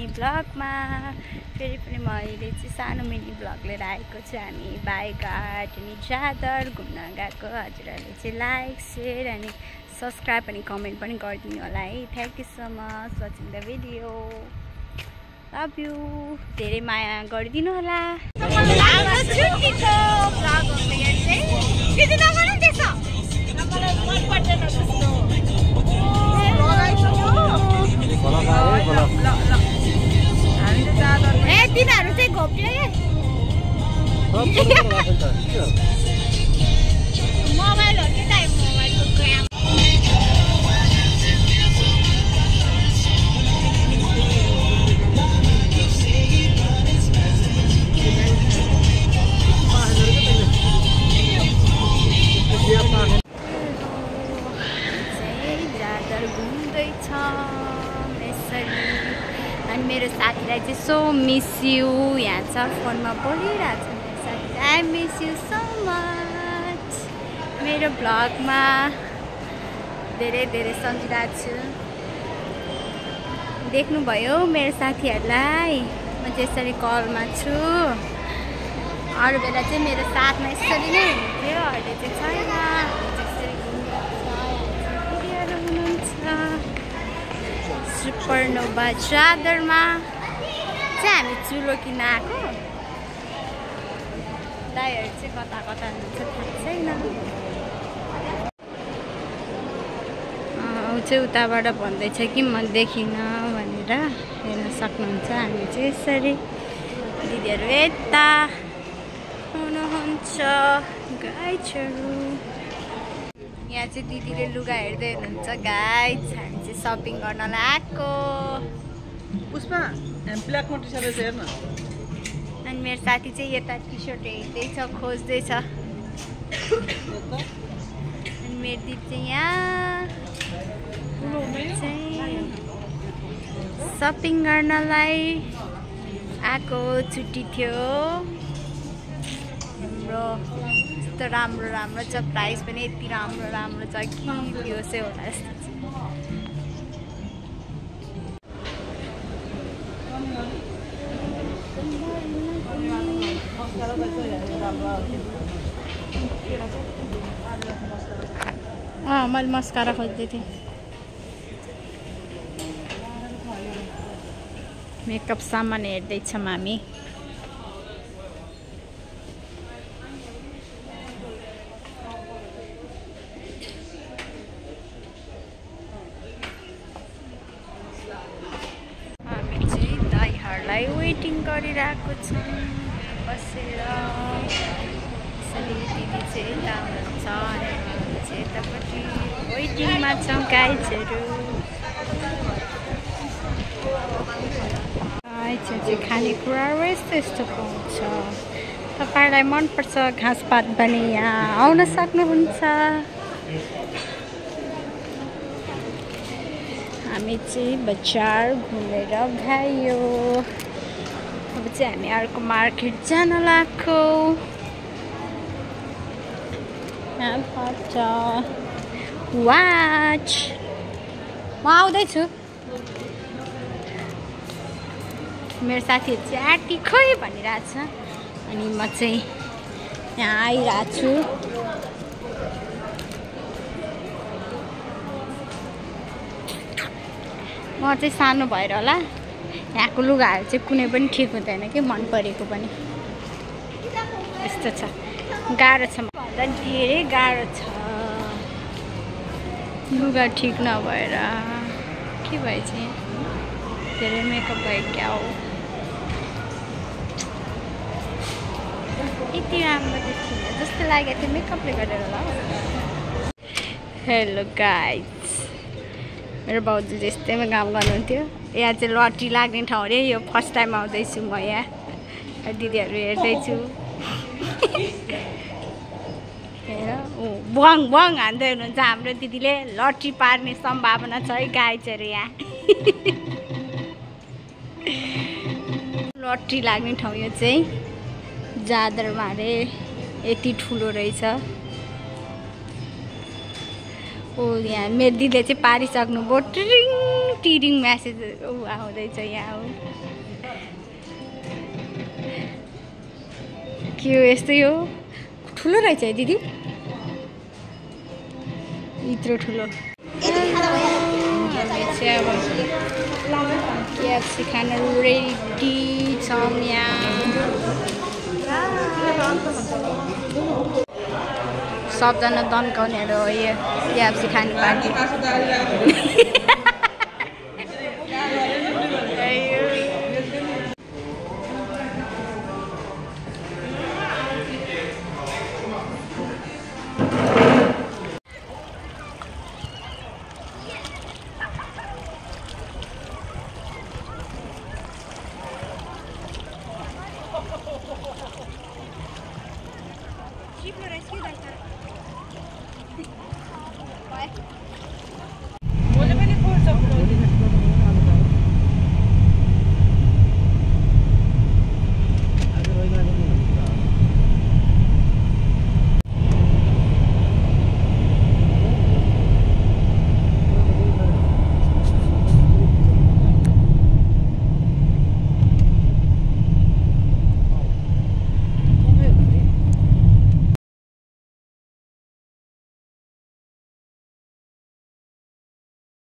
Mini ब्लगमा फेरि पनि मैले चाहिँ सानो मिनी ब्लग लिएर आएको छु। हामी बाइघाट अनि जादर घुम्न गएको। हजुरहरूले चाहिँ लाइक सेयर अनि सब्सक्राइब अनि कमेन्ट पनि गरिदिनु होला है। Thank you so much watching the video. Love you. धेरै माया गरिदिनु होला। तिनीहरू चाहिँ घोप्यो मोबाइल हो कि टाइम मोबाइलको क्याम। जादर घुम्दैछ यसरी अनि मेरो साथीलाई चाहिँ सो मिस यु यहाँ छ फोनमा बोलिरहेको छ मेरो साथी। I miss you so much. मेरो ब्लगमा धेरै धेरै सम्झिरहेको छु। देख्नुभयो मेरो साथीहरूलाई म चाहिँ यसरी कलमा छु। अरू बेला चाहिँ मेरो साथमा यसरी नै हुन्थ्यो, अहिले चाहिँ छैन। सुपरनोभा जादरमा चाहिँ हामी चुलो किन्न आएको। दाइहरू चाहिँ कता कता हुन्छ थाहा छैन। ऊ चाहिँ उताबाट भन्दैछ कि म देखिनँ भनेर, हेर्न सक्नुहुन्छ। हामी चाहिँ यसरी दिदीहरू यता हुनुहुन्छ गाइजहरू। यहाँ चाहिँ दिदीले लुगा हेर्दै हुनुहुन्छ गाइज। हामी चाहिँ सपिङ गर्नलाई आएको। पुष्पा ब्ल्याकमा टी सर्ट हेर्न। अनि मेरो साथी चाहिँ यता टी सर्ट हेर्दैछ, खोज्दैछ। अनि मेरो दिदी चाहिँ यहाँ सपिङ गर्नलाई आएको। छुट्टी थियो हाम्रो। यस्तो राम्रो राम्रो छ, प्राइस पनि यति राम्रो राम्रो छ कि त्यो चाहिँ होला जस्तो छ। मैले मस्कारा खोज्दै थिएँ। मेकअप सामान हेर्दैछौँ हामी। वेटिङ गरिरहेको छौँ बसेर। यसरी दिदी चाहिँ यता हुनुहुन्छ अनि हामी चाहिँ यतापट्टि वेटिङमा छौँ गाइजहरू। गाइजहरू चाहिँ खानेकुराहरू यस्तो यस्तो पाउँछ। तपाईँलाई मनपर्छ घाँसपात पनि यहाँ आउन सक्नुहुन्छ। हामी चाहिँ बजार घुमेर गयो। अब चाहिँ हामी अर्को मार्केट जान लाग्यो। वाच म आउँदैछु। मेरो साथीहरू चाहिँ आँटी खोइ भनिरहेछ अनि म चाहिँ यहाँ आइरहेको छु। म चाहिँ सानो भएर होला यहाँको लुगाहरू चाहिँ कुनै पनि ठिक हुँदैन कि मन परेको पनि। यस्तो छ, गाह्रो छ, भन्दा धेरै गाह्रो छ लुगा ठिक नभएर। के भयो चाहिँ धेरै मेकअप भयो क्या हो। यति राम्रो देखिन जस्तो लागेको थियो मेकअपले गरेर होला। हेलो गाइज, मेरो बाउजू यस्तैमा काम गर्नुहुन्थ्यो। यहाँ चाहिँ लट्री लाग्ने ठाउँ अरे। यो फर्स्ट टाइम आउँदैछु म यहाँ। दिदीहरू हेर्दैछु। बङ बङ हान्दै हुनुहुन्छ हाम्रो दिदीले। लट्री पार्ने सम्भावना छ है गाइजहरू यहाँ। लट्री लाग्ने ठाउँ यो चाहिँ जादरमा अरे। यति ठुलो रहेछ। यहाँ मेरो दिदीले चाहिँ पारिसक्नुभयो टिरिङ टिरिङ म्यासेज आउँदैछ यहाँ हो के हो यस्तै हो ठुलो रहेछ है दिदी यत्रो ठुलो KFC खान रेडी छौँ यहाँ सबजना तन्काउनेहरू हो यो KFC खाने बाँकी